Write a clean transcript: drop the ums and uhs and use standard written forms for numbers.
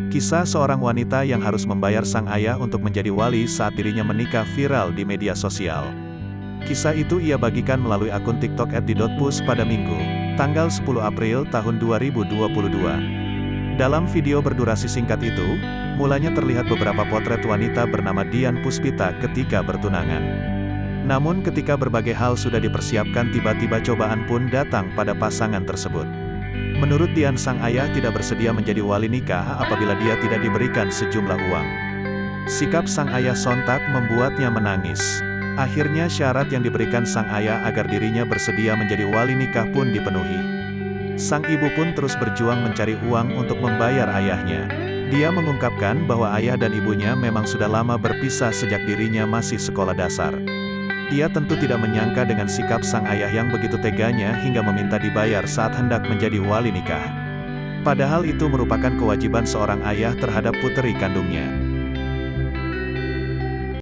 Kisah seorang wanita yang harus membayar sang ayah untuk menjadi wali saat dirinya menikah viral di media sosial. Kisah itu ia bagikan melalui akun TikTok @di.pus pada Minggu, tanggal 10 April tahun 2022. Dalam video berdurasi singkat itu, mulanya terlihat beberapa potret wanita bernama Dian Puspita ketika bertunangan. Namun ketika berbagai hal sudah dipersiapkan, tiba-tiba cobaan pun datang pada pasangan tersebut. Menurut Dian, sang ayah tidak bersedia menjadi wali nikah apabila dia tidak diberikan sejumlah uang. Sikap sang ayah sontak membuatnya menangis. Akhirnya syarat yang diberikan sang ayah agar dirinya bersedia menjadi wali nikah pun dipenuhi. Sang ibu pun terus berjuang mencari uang untuk membayar ayahnya. Dia mengungkapkan bahwa ayah dan ibunya memang sudah lama berpisah sejak dirinya masih sekolah dasar. Ia tentu tidak menyangka dengan sikap sang ayah yang begitu teganya hingga meminta dibayar saat hendak menjadi wali nikah. Padahal itu merupakan kewajiban seorang ayah terhadap puteri kandungnya.